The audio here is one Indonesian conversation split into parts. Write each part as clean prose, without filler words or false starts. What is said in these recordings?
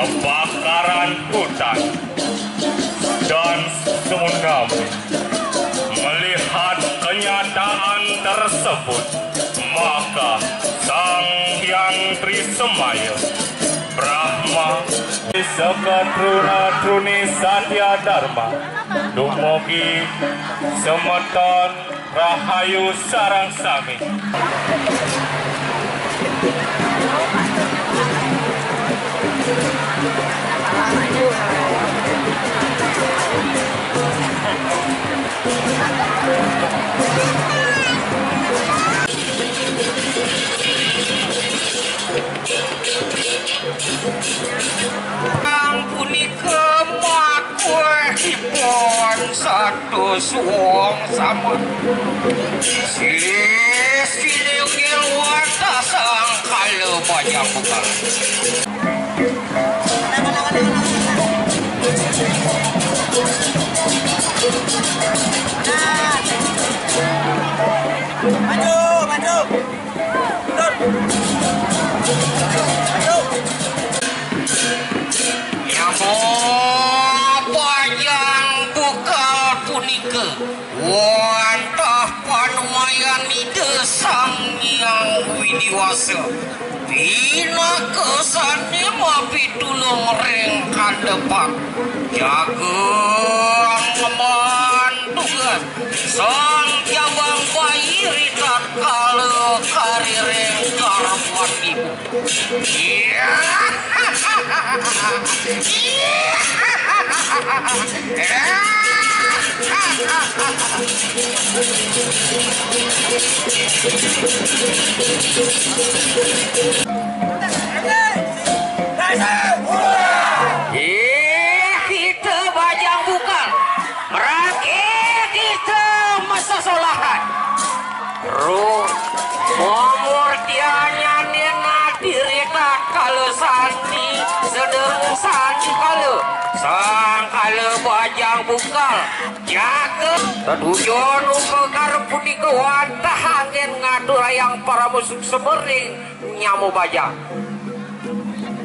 kebakaran hutan, dan tsunami. Melihat kenyataan tersebut, maka Sang Hyang Trisemaya Brahma Sekatruna Truni Satya Dharma dumugi semeton rahayu sarang sami. Punika makwehipun satu suwung sama Sinegil wata sang kala banyak bukan Maju. Panjang bukal punika wantah panumayani desang yang widiwasa dina kesannya mapi tulung ring kandepak jaga ngeman tugas sang jabang bayi ritat kala karireng karpuan ibu kita bajang bukan merakit kita masa solahan ruh pemurtiannya nena dirikat kalau sandi sederung sandi kalau sang kalau bajang bukal jaga tujuan upekar punika wantah angin ngatur yang para musuh semering nyamu bajang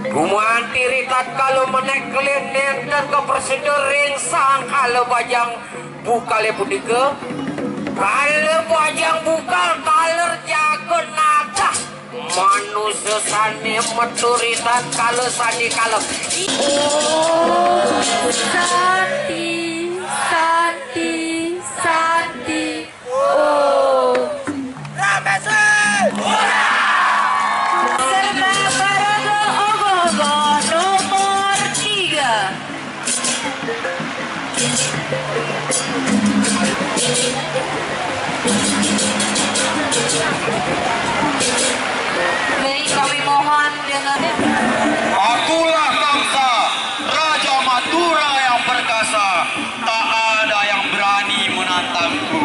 gumanti ritat kalau meneklin dan kepersedering sang kalau bajang bukal punika kalau bajang bukal kaler jago natas manusia sani meturitan kalau sani kalau Santi oh Ramese serta Paraga Ogogo nomor 3 Baik, kami mohon dengan Akulah Kamsa, Raja Madura yang perkasa. Tak ada yang berani menantangku.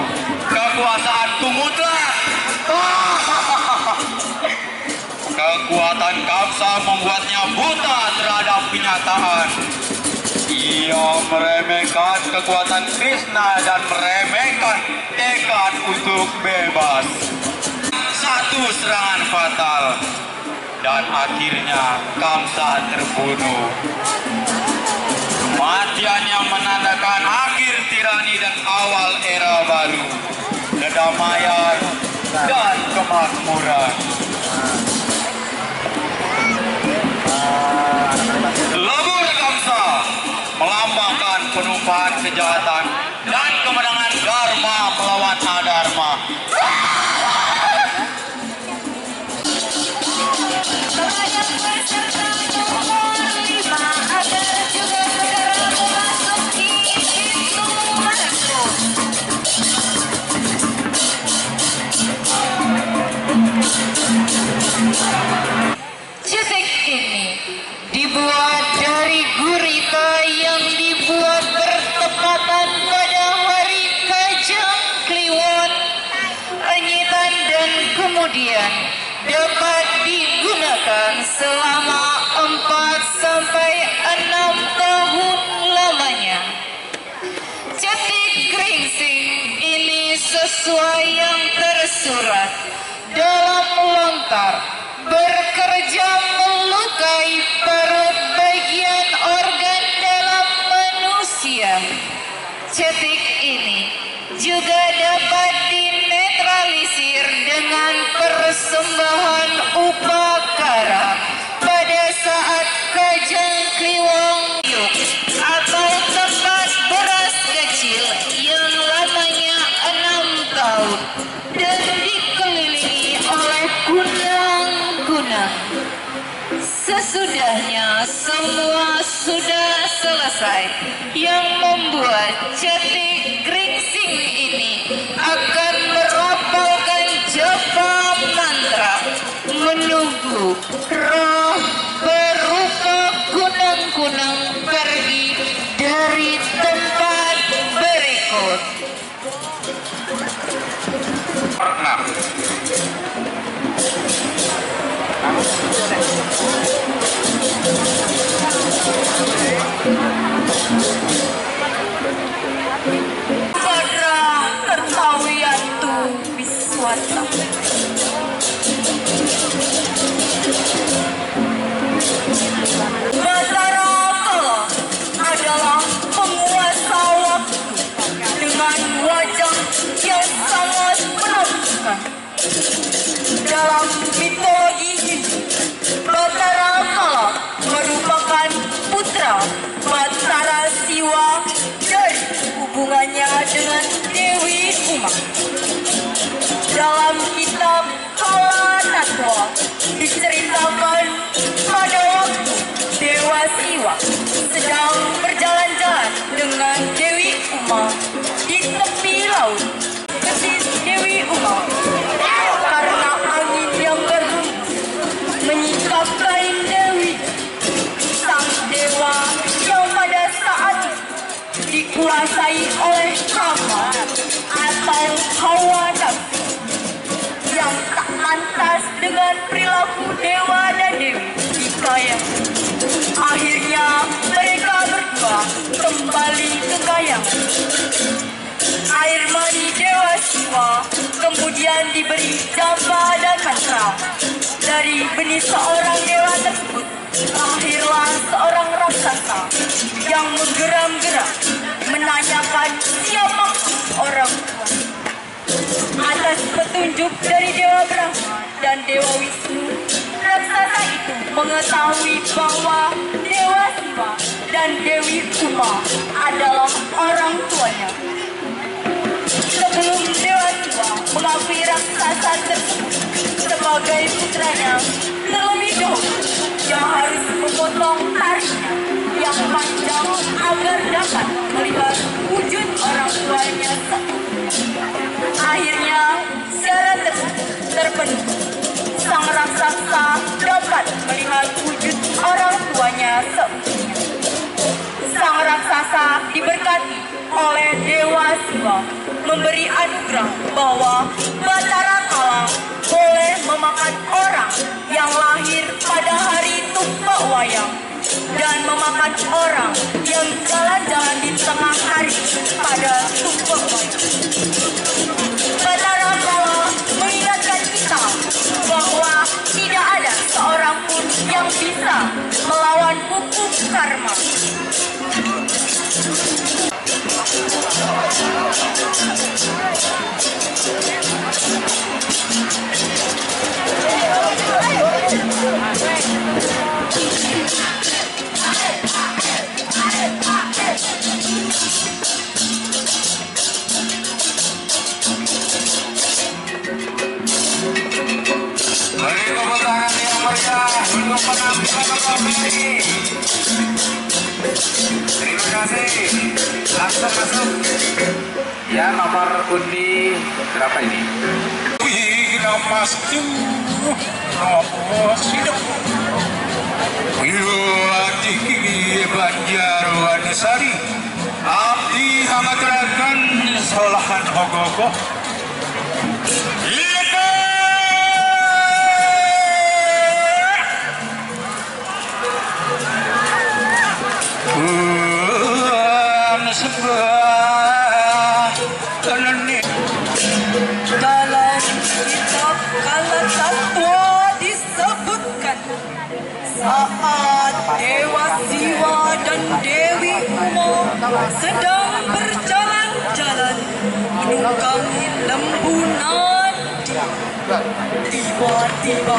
Kekuasaanku mutlak. Kekuatan Kamsa membuatnya buta terhadap kenyataan. Ia meremehkan kekuatan Krishna dan meremehkan tekad untuk bebas. Satu serangan fatal dan akhirnya Kamsa terbunuh. Kematian yang menandakan akhir tirani dan awal era baru, kedamaian dan kemakmuran. Lebur Kamsa melambangkan penumpahan kejahatan dan kemenangan Dharma melawan Adharma. Cetek ini dibuat dari gurita yang dibuat bertepatan pada hari Kajang Kliwon Anyitan dan kemudian dapat digunakan selama 4 sampai 6 tahun lamanya. Cetek Gringsing ini sesuai yang tersurat dalam lontar bekerja melukai perut baik sebagian organ dalam manusia. Cetik ini juga dapat dinetralisir dengan persembahan upakara pada saat kajang kliwang yuk atau tempat beras kecil yang lamanya 6 tahun dan dikelilingi oleh kunang-kunang. Sesudahnya semua sudah selesai, yang membuat cetik gringsing ini akan merapalkan japa mantra menunggu roh berupa kunang-kunang pergi dari tempat berikut. Pada tertawian tu Biswata. Batara Kala adalah penguasa waktu dengan wajah yang sangat menakjubkan. Dalam mitologi Hindu, Batara Kala merupakan putra Batara Siwa dari hubungannya dengan Dewi Uma. Dalam kitab Kala Tatwa diceritakan pada waktu Dewa Siwa sedang berjalan-jalan dengan Dewi Uma di tepi laut. Ketis Dewi Uma karena angin yang berhembus menyingkapkan Dewi, sang dewa yang pada saat itu dikuasai oleh Kama atau hawa nafsu yang tak pantas dengan perilaku dewa dan dewi di Kayang. Akhirnya mereka berdua kembali ke Kayang. Air mani Dewa Siwa kemudian diberi japa dan mantra. Dari benih seorang dewa tersebut lahirlah seorang raksasa yang menggeram-geram menanyakan siapa orang tua. Atas petunjuk dari Dewa Brahma dan Dewa Wisnu, raksasa itu mengetahui bahwa Dewa Siwa dan Dewi Uma adalah orang tuanya. Sebelum Dewa Siwa mengakui raksasa tersebut sebagai putranya, terlebih dahulu ia harus memotong taringnya yang panjang agar dapat melihat wujud orang tuanya seutuhnya. Akhirnya syarat tersebut terpenuhi. Sang raksasa dapat melihat wujud orang tuanya seutuhnya. Sang raksasa diberkati oleh Dewa Siwa memberi anugerah bahwa Batara Kala boleh memakan orang yang lahir pada hari Tumpak Wayang dan memakan orang yang jalan-jalan di tengah hari pada Tumpak Wayang. Batara Kala mengingatkan kita bahwa tidak ada seorang pun yang bisa melawan hukum karma. Beri tepuk tangan yang meriah untuk penampilan Bapak ini. Terima kasih. Langsung masuk. Ya, nomor undi berapa ini? Wih, napas hidup. Wih, Banjarwanesari. Abdi hangaturakan solahan hogogo. Dalam kitab Kala Tatwa disebutkan saat Dewa Siwa sedang berjalan-jalan menunggangi lembunan. Tiba-tiba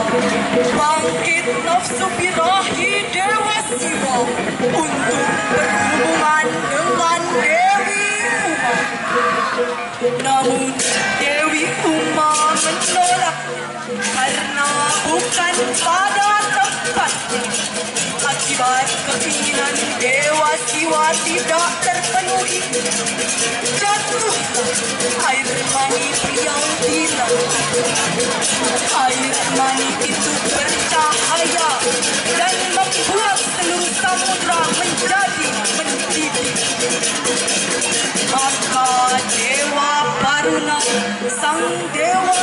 bangkit nafsu birahi Dewa Siwa untuk berhubungan dengan Dewi Uma. Namun Dewi Uma menolak karena bukan pada tempatnya. Akibat keinginan Dewa Siwa tidak terpenuhi, jatuh air mani yang hilang. Air mani itu bercahaya dan membuat seluruh samudra menjadi mendidih. Maka Dewa Baruna, sang Dewa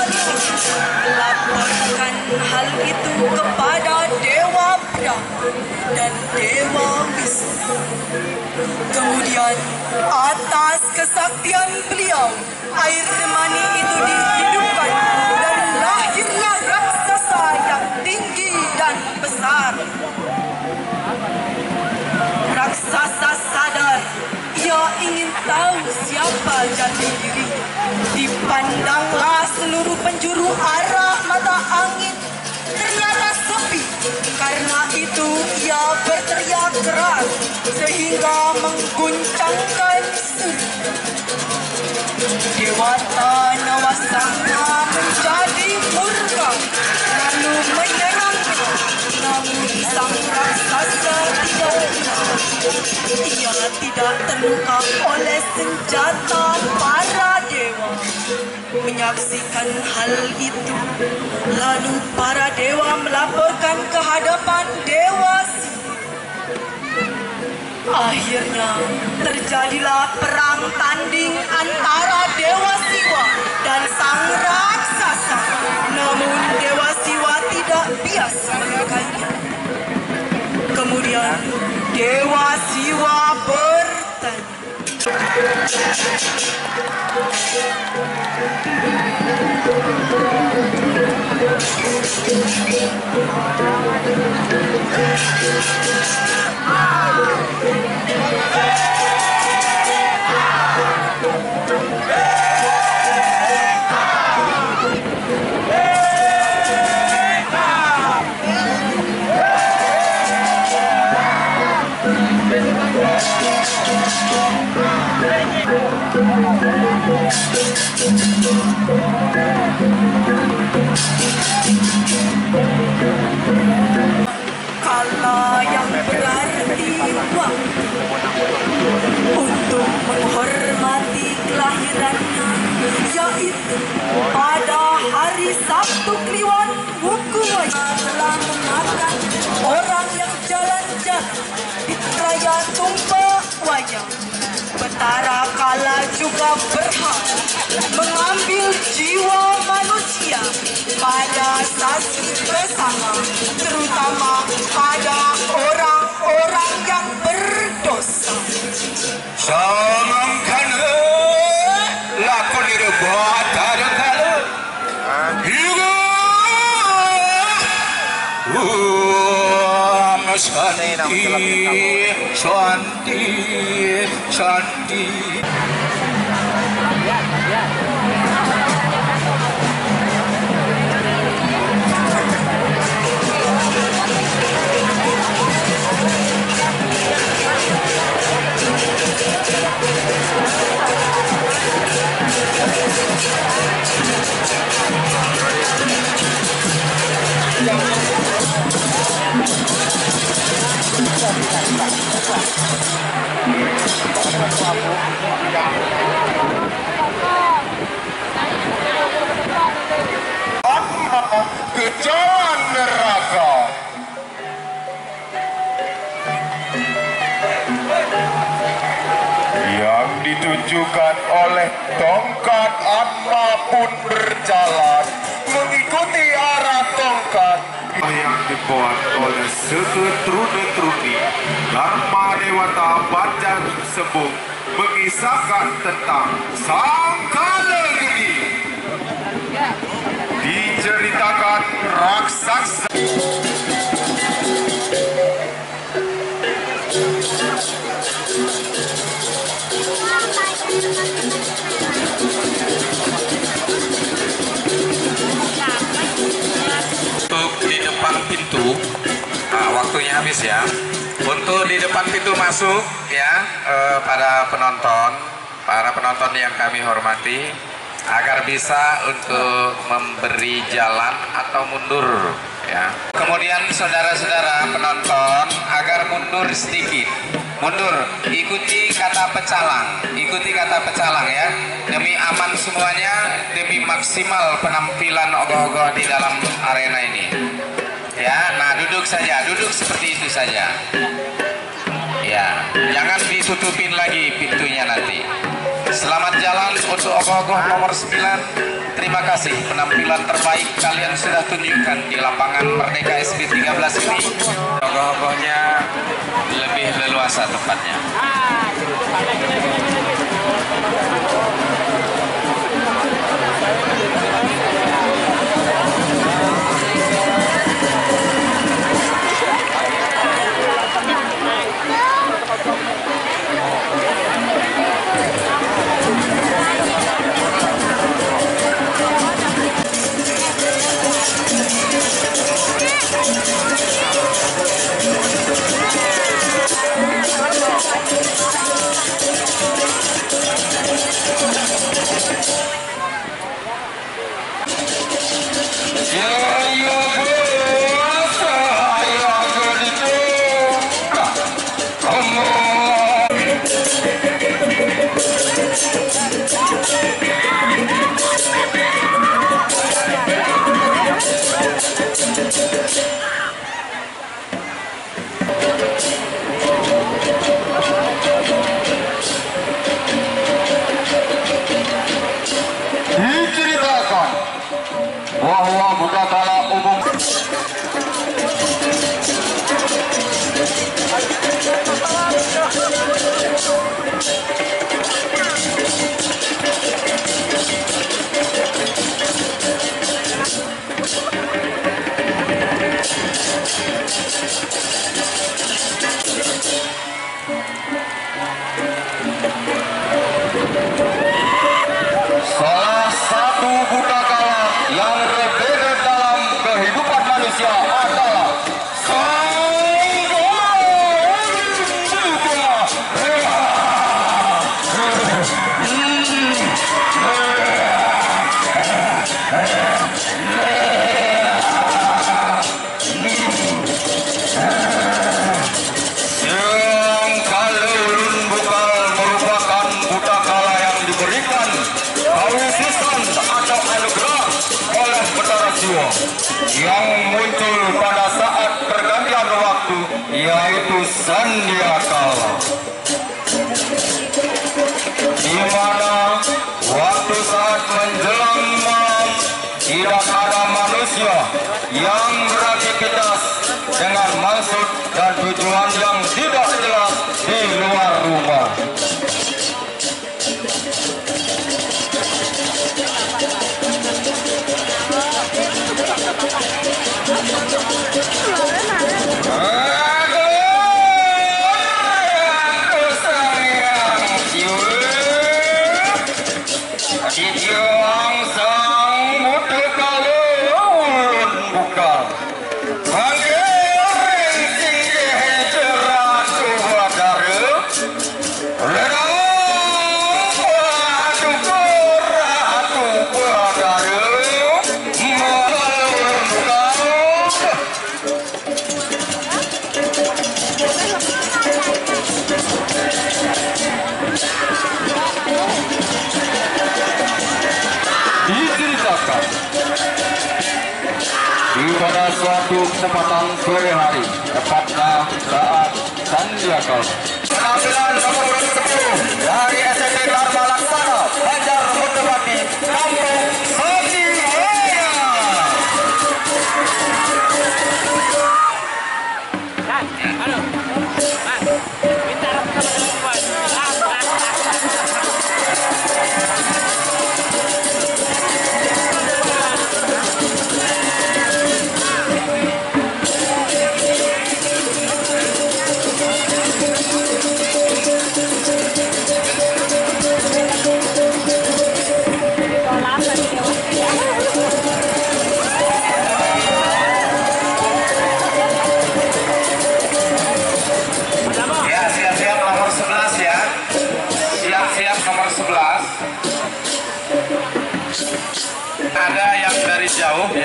melaporkan hal itu kepada Dewa Brahma dan Dewa Wisnu. Kemudian atas kesaktian beliau, air mani itu dihidupkan dan lahirlah raksasa yang tinggi dan besar. Raksasa sadar ia ingin tahu siapa jati dirinya. Dipandanglah seluruh penjuru arah mata angin, ternyata sepi. Karena itu ia berteriak keras sehingga mengguncangkan surga. Dewata Nawasangha menjadi murka lalu menyerangnya. Namun sang raksasa tidak ia tidak terluka oleh senjata para dewa. Menyaksikan hal itu, lalu para dewa melaporkan ke hadapan Dewa Siwa. Akhirnya terjadilah perang tanding antara Dewa Siwa dan sang raksasa. Namun Dewa Siwa tidak bias menyukainya. Kemudian Dewa Siwa bertanya, kala yang berarti waktu untuk menghormati kelahirannya, yaitu pada hari Sabtu Kliwon Wukuwai, telah memakan orang yang jalan-jalan di Raya Tumpah Wayang. Betara kala juga berhak mengambil jiwa manusia pada sasi bersama, terutama pada orang-orang yang berdosa. Samangkana lakon direbuat adakala Higa Shanti ke jalan neraka. Yang ditunjukkan oleh tongkat Atma pun berjalan mengikuti arah tongkat yang dibuat oleh Seketruni Dharma Dewata Banjar Sembung, mengisahkan tentang Sang Kalageni. Diceritakan raksasa habis ya. Untuk di depan pintu masuk ya, para penonton yang kami hormati, agar bisa untuk memberi jalan atau mundur ya. Kemudian saudara-saudara penonton agar mundur sedikit. Mundur, ikuti kata pecalang ya. Demi aman semuanya, demi maksimal penampilan ogoh-ogoh di dalam arena ini. Ya, nah duduk saja, duduk seperti itu saja. Ya, jangan ditutupin lagi pintunya nanti. Selamat jalan untuk ogoh-ogoh nomor 9. Terima kasih, penampilan terbaik kalian sudah tunjukkan di lapangan Merdeka SB 13 ini. Ogoh-ogohnya lebih leluasa tempatnya. Diceritakan bahwa budakala umum salah satu budakala yang berbeda dalam kehidupan manusia adalah yang kalulun bukal merupakan budakala yang diberikan kausisan atau anugerah oleh Betara Siwa yang muncul pada saat pergantian waktu, yaitu Sandiakala, di mana waktu saat menjelang malam tidak ada manusia yang beraktivitas dengan maksud dan tujuan yang tidak jelas di luar rumah. Diceritakan di pada suatu kesempatan sore hari, tepatnya saat Sandiakala, penampilan nomor 10 dari SMP Dharma Laksana Banjar Merdepati, Kampung Sandiwara.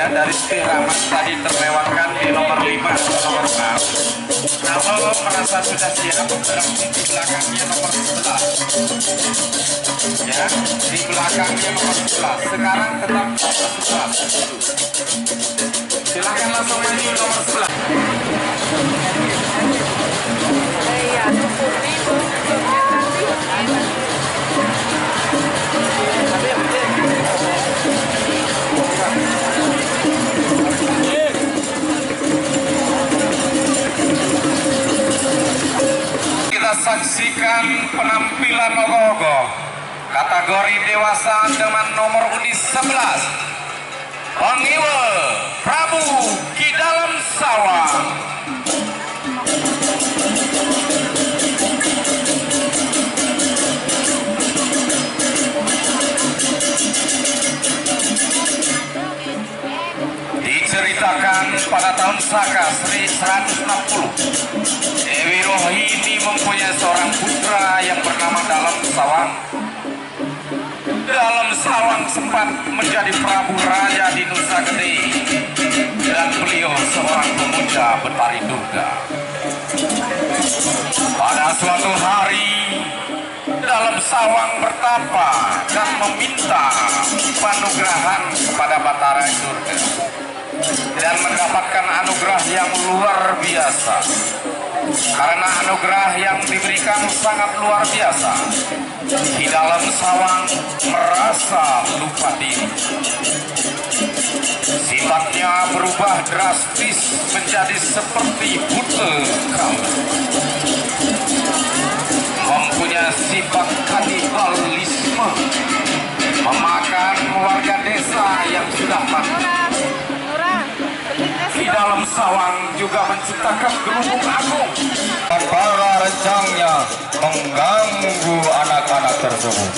dari Rahmat tadi terlewatkan di nomor 5 atau nomor 6. Kalau merasa sudah siap, berarti di belakangnya nomor 11. Ya, di belakangnya nomor 11. Sekarang tetap nomor 11. Silakan langsung maju nomor 11. Kita saksikan penampilan ogoh-ogoh kategori dewasa dengan nomor undi 11 Pengiwe Prabu Ki Dalam Sawang. Diceritakan pada tahun Saka 1160, Dewi Rohini mempunyai seorang putra yang bernama Dalam Sawang. Dalam Sawang sempat menjadi Prabu Raja di Nusa Gede, dan beliau seorang pemuda Betari Durga. Pada suatu hari, Dalam Sawang bertapa dan meminta panugrahan kepada Batara Durga, dan mendapatkan anugerah yang luar biasa. Karena anugerah yang diberikan sangat luar biasa, Ki Dalam Sawang merasa lupa diri. Sifatnya berubah drastis menjadi seperti buta kala. Mempunyai sifat kanibalisme, memakan warga desa yang sudah mati. Di Dalam Sawang juga menciptakan gelembung agung, Dan para rencangnya mengganggu anak-anak tersebut.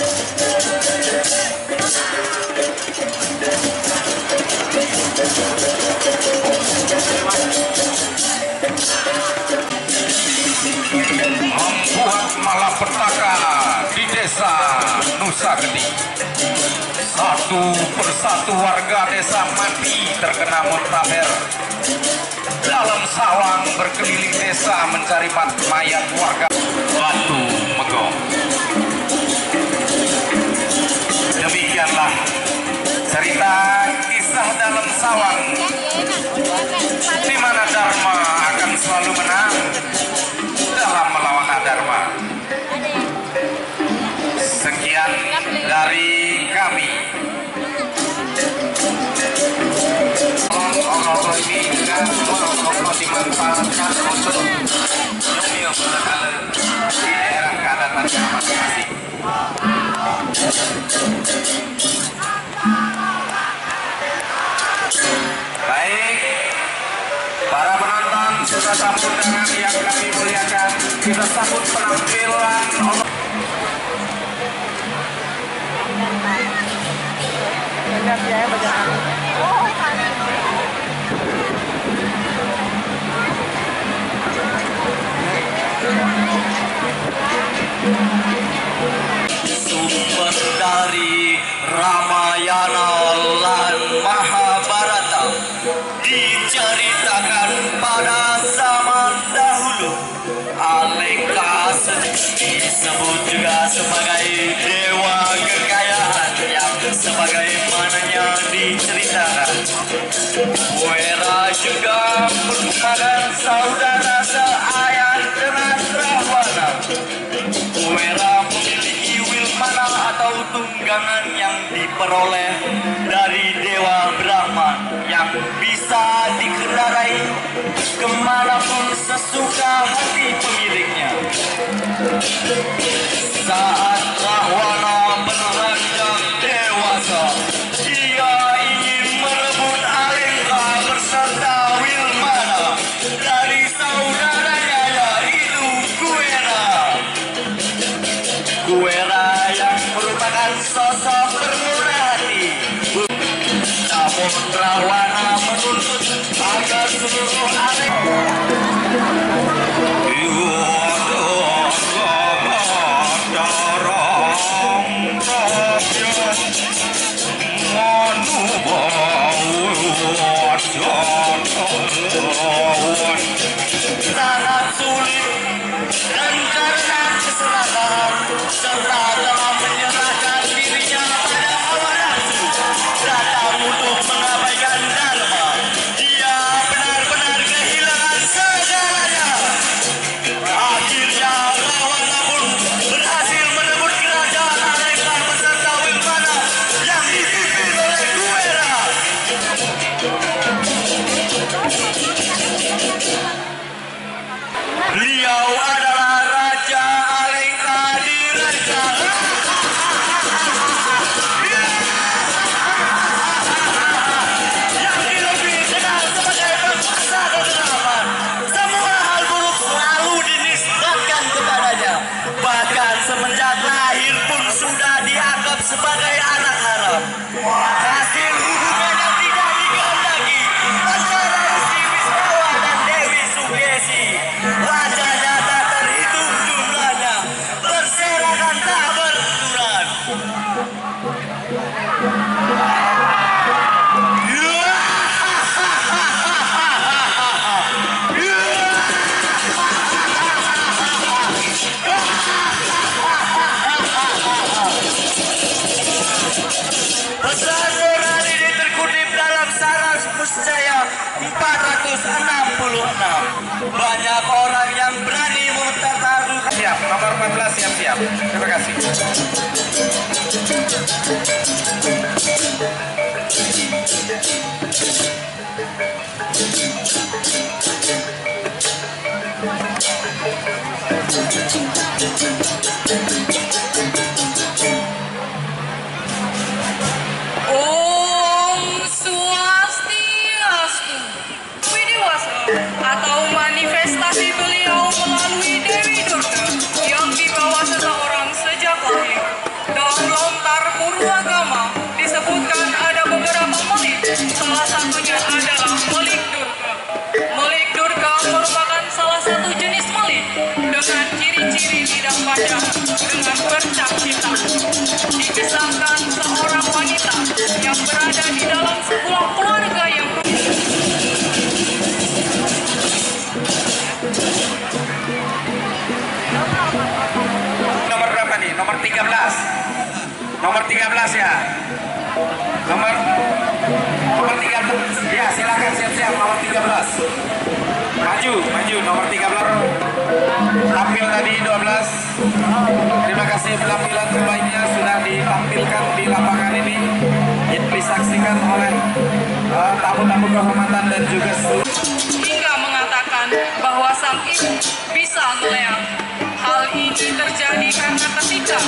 membuat malapetaka di desa Nusa Gede. Satu persatu warga desa mati terkena muntaber. Dalam Sawang berkeliling desa mencari mayat warga Batu Megong. Demikianlah cerita kisah Dalam Sawang, di mana Dharma akan selalu menang dalam melawan adharma. Sekian dari kami. Ogoh-ogoh ini juga ogoh-ogoh dimanfaatkan untuk nyemil kala di daerah keadatannya masing-masing. Baik, para penonton sudah sambut dengan yang kami muliakan. Kita sambut penampilan Sumber dari Ramayana lan Mahabharata diceritakan pada zaman dahulu. Alengka disebut juga sebagai dewa kekayaan yang sebagaimananya diceritakan. Wera juga merupakan saudara seayah dengan Rahwana. Wera memiliki wilmana atau tunggangan yang diperoleh dari Dewa Brahma yang bisa dikendarai kemanapun sesuka hati pemiliknya. Saat Rahwana beranjak dewasa, dia ingin merebut Alengka berserta wilmana dari saudaranya, yaitu Kuwera. Kuwera yang merupakan sosok bermurah hati. Namun Rahwana menuntut agar seluruh Alengka Hasil hubungan yang tidak dikehendaki antara Resi Wisrawa dan Dewi Sugesi. Wajahnya tak terhitung jumlahnya, berserakan tak beraturan. Pesan moral ini terkutip dalam Saras Muscaya 466. Banyak orang yang berani mempertaruhkan. Siap, nomor 14 siap-siap. Terima kasih. Om Swastiastu. Widiwasa atau manifestasi beliau melalui Dewi Durga yang dibawa seseorang sejak lahir. Dalam lontar purwagama disebutkan ada beberapa melik, salah satunya adalah melik Durga. Melik Durga merupakan salah satu jenis melik dengan ciri-ciri tidak panjang dengan bercak hitam. Dikisahkan seorang wanita yang berada di dalam sebuah keluarga yang Nomor berapa nih? Nomor 13. Nomor 13 ya. Nomor 13. Ya, silakan siap-siap nomor 13. Maju nomor 13. Tampil tadi 12. Terima kasih penampilan terbaiknya sudah ditampilkan di lapangan ini. Disaksikan oleh tamu-tamu kehormatan dan juga seluruh hingga mengatakan bahwa sang ibu bisa meleang. Hal ini terjadi karena ketika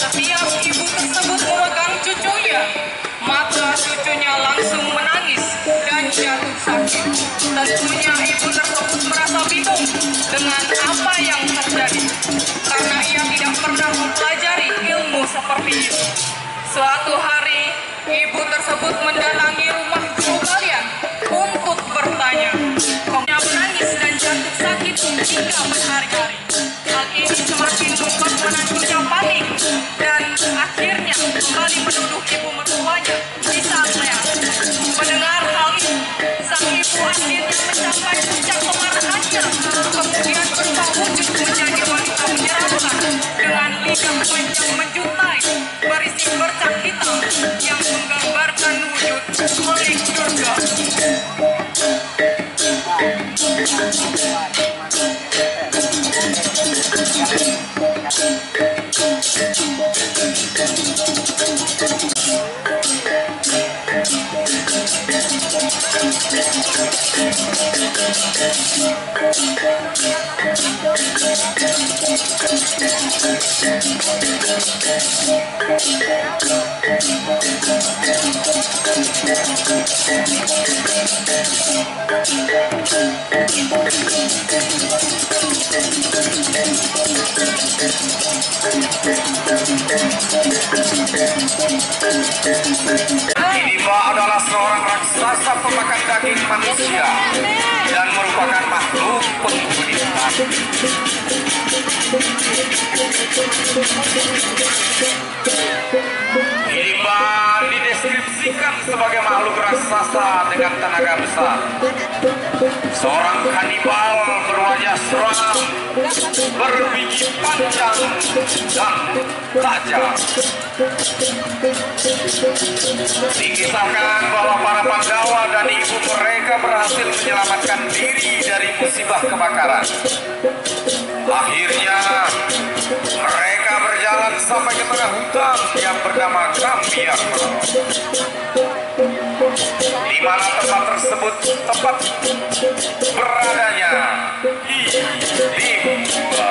setiap ibu tersebut memegang cucunya, maka cucunya langsung menangis dan jatuh sakit. Tentunya ibu tersebut merasa bingung dengan apa yang terjadi karena ia tidak pernah mempelajari ilmu seperti itu. Suatu hari, ibu tersebut mendatangi rumah guru kalian untuk bertanya. Dia menangis dan jatuh sakit hingga berhari-hari. Hal ini semakin membuat menantunya panik dan akhirnya kembali menuduh ibu mertuanya bisa meleang. Mendengar hal itu, sang ibu akhirnya mencapai puncak kemarahannya, kemudian berubah wujud menjadi wanita menyeramkan dengan lidah panjang menjuntai berisi bercak hitam yang menggambarkan wujud Melik Durga. Hidimba adalah seorang raksasa pemakan daging manusia dan merupakan makhluk penghuni hutan. Hidimba dideskripsikan sebagai makhluk raksasa dengan tenaga besar. Seorang kanibal berwajah seram, berbiji panjang dan tajam. Dikisahkan bahwa para Pandawa dan ibu mereka berhasil menyelamatkan diri dari musibah kebakaran. Akhirnya mereka berjalan sampai ke tengah hutan yang bernama Gambiar. Di mana tempat tersebut tempat beradanya Hidimba.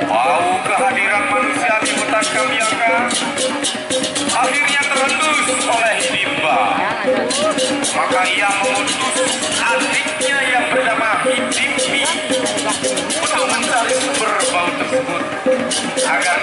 Bau kehadiran manusia di hutan Kambiaka akhirnya terendus oleh Hidimba. Maka ia mengutus adiknya yang bernama Hidimbi untuk mencari sumber bau tersebut. agar